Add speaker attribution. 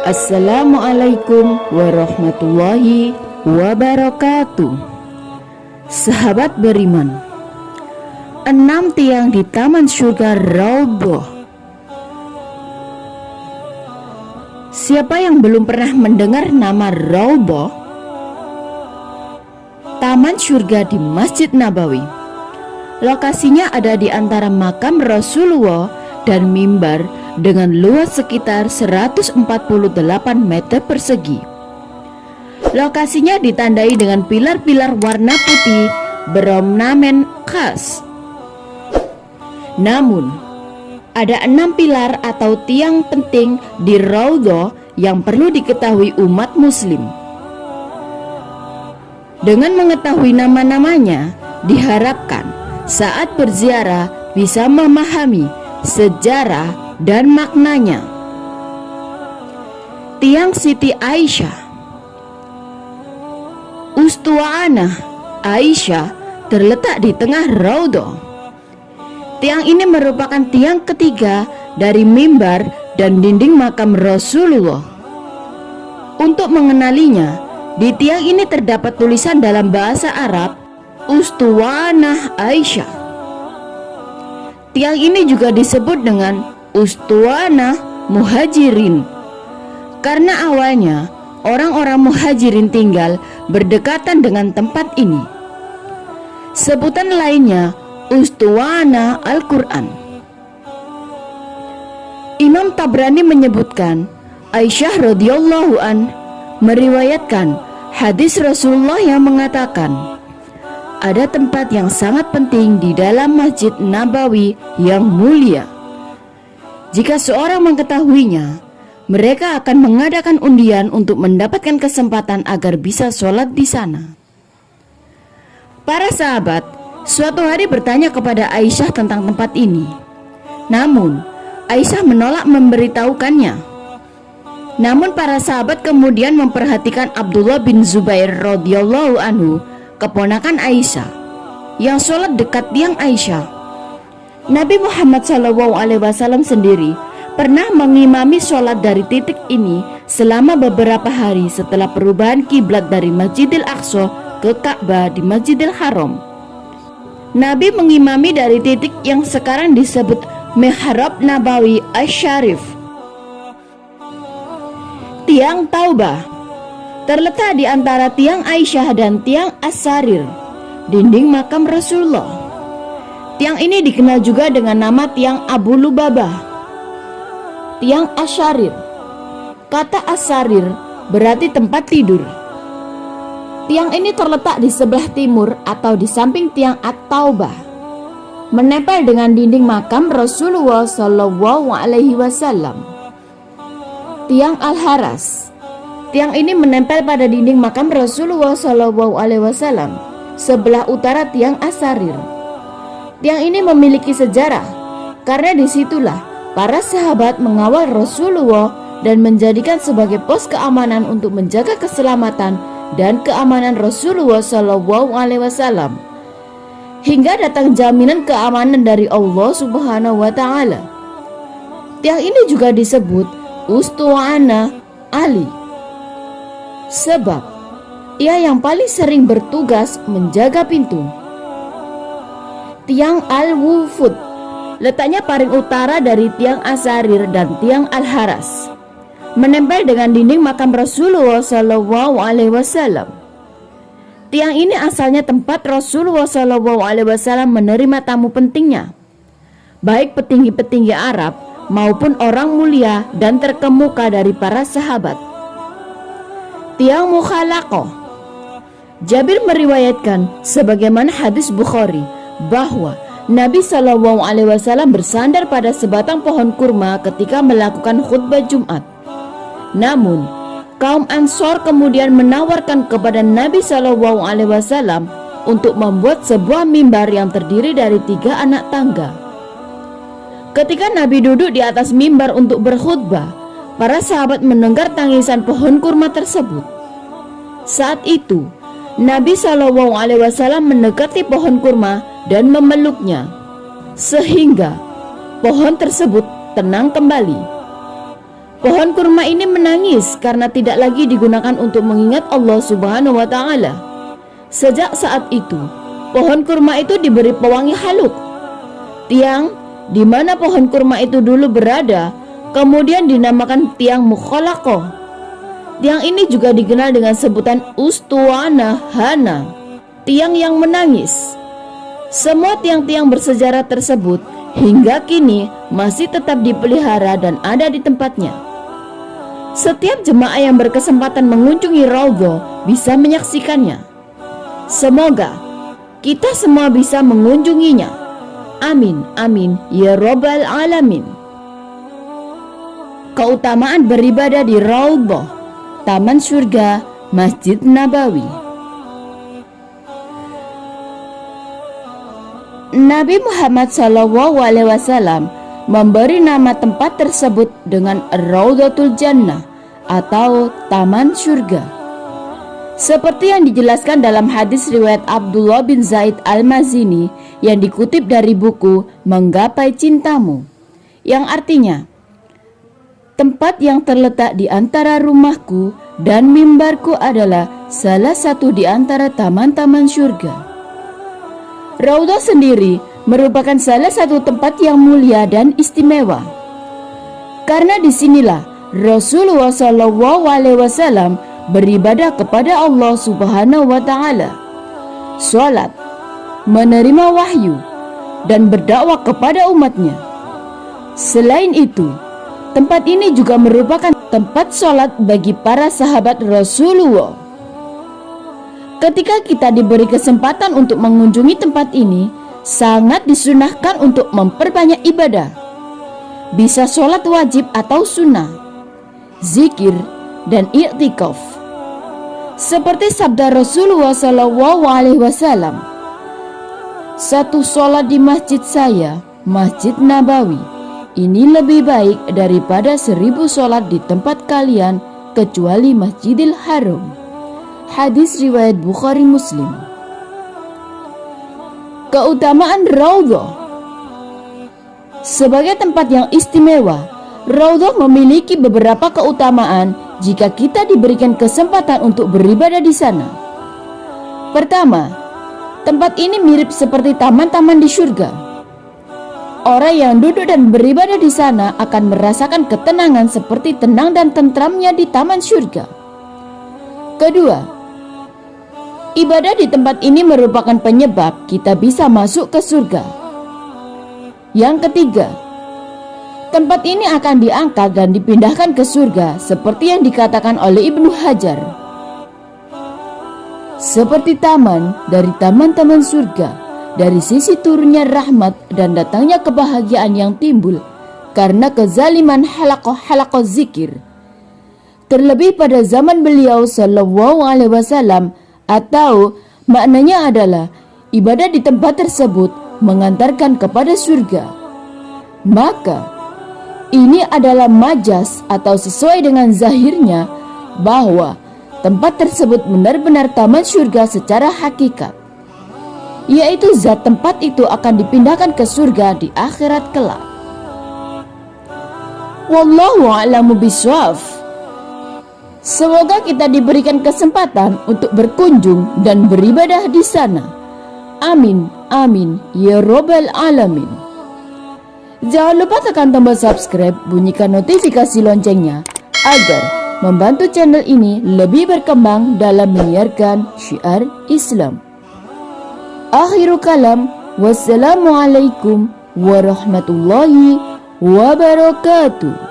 Speaker 1: Assalamualaikum warahmatullahi wabarakatuh. Sahabat beriman, 6 tiang di taman surga Raudhah. Siapa yang belum pernah mendengar nama Raudhah? Taman surga di Masjid Nabawi. Lokasinya ada di antara makam Rasulullah dan mimbar dengan luas sekitar 148 meter persegi. Lokasinya ditandai dengan pilar-pilar warna putih berornamen khas. Namun, ada 6 pilar atau tiang penting di Raudhah yang perlu diketahui umat muslim. Dengan mengetahui nama-namanya, diharapkan saat berziarah bisa memahami sejarah dan maknanya. Tiang Siti Aisyah. Ustu'anah Aisyah terletak di tengah Raudhah. Tiang ini merupakan tiang ketiga dari mimbar dan dinding makam Rasulullah. Untuk mengenalinya, di tiang ini terdapat tulisan dalam bahasa Arab, Ustu'anah Aisyah. Tiang ini juga disebut dengan Ustu'anah Muhajirin karena awalnya orang-orang Muhajirin tinggal berdekatan dengan tempat ini. Sebutan lainnya Ustu'anah Al-Quran. Imam Tabrani menyebutkan Aisyah radhiyallahu an meriwayatkan hadis Rasulullah yang mengatakan, ada tempat yang sangat penting di dalam Masjid Nabawi yang mulia. Jika seorang mengetahuinya, mereka akan mengadakan undian untuk mendapatkan kesempatan agar bisa sholat di sana. Para sahabat suatu hari bertanya kepada Aisyah tentang tempat ini. Namun, Aisyah menolak memberitahukannya. Namun para sahabat kemudian memperhatikan Abdullah bin Zubair radhiyallahu anhu, keponakan Aisyah, yang sholat dekat tiang Aisyah. Nabi Muhammad SAW sendiri pernah mengimami sholat dari titik ini selama beberapa hari setelah perubahan kiblat dari Masjidil Aqsa ke Ka'bah di Masjidil Haram. Nabi mengimami dari titik yang sekarang disebut Mihrab Nabawi Asy-Syarif. Tiang Taubah terletak di antara tiang Aisyah dan tiang As-Sarir, dinding makam Rasulullah. Tiang ini dikenal juga dengan nama tiang Abu Lubabah. Tiang Asy-Syarir. Kata As-Sarir berarti tempat tidur. Tiang ini terletak di sebelah timur atau di samping tiang At-Taubah, menempel dengan dinding makam Rasulullah SAW. Tiang Al-Haras. Tiang ini menempel pada dinding makam Rasulullah SAW sebelah utara tiang As-Sarir. Tiang ini memiliki sejarah karena disitulah para sahabat mengawal Rasulullah dan menjadikan sebagai pos keamanan untuk menjaga keselamatan dan keamanan Rasulullah SAW hingga datang jaminan keamanan dari Allah Subhanahu wa Ta'ala. Tiang ini juga disebut Ustu'anah Ali sebab ia yang paling sering bertugas menjaga pintu. Tiang Al-Wufud letaknya paling utara dari tiang As-Sarir dan tiang Al-Haras, menempel dengan dinding makam Rasulullah SAW. Tiang ini asalnya tempat Rasulullah SAW menerima tamu pentingnya, baik petinggi-petinggi Arab maupun orang mulia dan terkemuka dari para sahabat. Tiang Mukhalaqah. Jabir meriwayatkan sebagaimana hadis Bukhari bahwa Nabi SAW bersandar pada sebatang pohon kurma ketika melakukan khutbah Jumat. Namun, kaum Ansor kemudian menawarkan kepada Nabi SAW untuk membuat sebuah mimbar yang terdiri dari 3 anak tangga. Ketika Nabi duduk di atas mimbar untuk berkhutbah, para sahabat mendengar tangisan pohon kurma tersebut. Saat itu, Nabi SAW mendekati pohon kurma dan memeluknya. sehingga pohon tersebut tenang kembali. Pohon kurma ini menangis karena tidak lagi digunakan untuk mengingat Allah Subhanahu wa Ta'ala. Sejak saat itu, pohon kurma itu diberi pewangi haluk. Tiang di mana pohon kurma itu dulu berada kemudian dinamakan tiang mukhalaqah. Tiang ini juga dikenal dengan sebutan Ustuwana Hana, tiang yang menangis. Semua tiang-tiang bersejarah tersebut hingga kini masih tetap dipelihara dan ada di tempatnya. Setiap jemaah yang berkesempatan mengunjungi Raudhah bisa menyaksikannya. Semoga kita semua bisa mengunjunginya. Amin, amin, ya Rabbal Alamin. Keutamaan beribadah di Raudhah, Taman Surga, Masjid Nabawi. Nabi Muhammad SAW memberi nama tempat tersebut dengan Raudhatul Jannah atau Taman Surga. Seperti yang dijelaskan dalam hadis riwayat Abdullah bin Zaid Al-Mazini yang dikutip dari buku Menggapai Cintamu, yang artinya, tempat yang terletak di antara rumahku dan mimbarku adalah salah satu di antara taman-taman surga. Raudhah sendiri merupakan salah satu tempat yang mulia dan istimewa. Karena disinilah Rasulullah SAW beribadah kepada Allah Subhanahu wa Ta'ala, sholat, menerima wahyu, dan berdakwah kepada umatnya. Selain itu, tempat ini juga merupakan tempat sholat bagi para sahabat Rasulullah. Ketika kita diberi kesempatan untuk mengunjungi tempat ini, sangat disunahkan untuk memperbanyak ibadah. Bisa sholat wajib atau sunnah, zikir, dan i'tikaf. Seperti sabda Rasulullah SAW, satu sholat di masjid saya, Masjid Nabawi, ini lebih baik daripada 1000 sholat di tempat kalian kecuali Masjidil Haram. Hadis riwayat Bukhari Muslim. Keutamaan Raudhah. Sebagai tempat yang istimewa, Raudhah memiliki beberapa keutamaan jika kita diberikan kesempatan untuk beribadah di sana. Pertama, tempat ini mirip seperti taman-taman di surga. Orang yang duduk dan beribadah di sana akan merasakan ketenangan seperti tenang dan tentramnya di taman surga. Kedua, ibadah di tempat ini merupakan penyebab kita bisa masuk ke surga. Yang ketiga, tempat ini akan diangkat dan dipindahkan ke surga seperti yang dikatakan oleh Ibnu Hajar, seperti taman dari taman-taman surga, dari sisi turunnya rahmat dan datangnya kebahagiaan yang timbul karena kezaliman halaqah zikir. Terlebih pada zaman beliau SAW, atau maknanya adalah ibadah di tempat tersebut mengantarkan kepada surga. Maka ini adalah majas atau sesuai dengan zahirnya bahwa tempat tersebut benar-benar taman surga secara hakikat, yaitu zat tempat itu akan dipindahkan ke surga di akhirat kelak. Wallahu a'lamu bishawab. Semoga kita diberikan kesempatan untuk berkunjung dan beribadah di sana. Amin, amin, ya Rabbal Alamin. Jangan lupa tekan tombol subscribe, bunyikan notifikasi loncengnya agar membantu channel ini lebih berkembang dalam menyiarkan syiar Islam. Akhirul kalam, wassalamualaikum warahmatullahi wabarakatuh.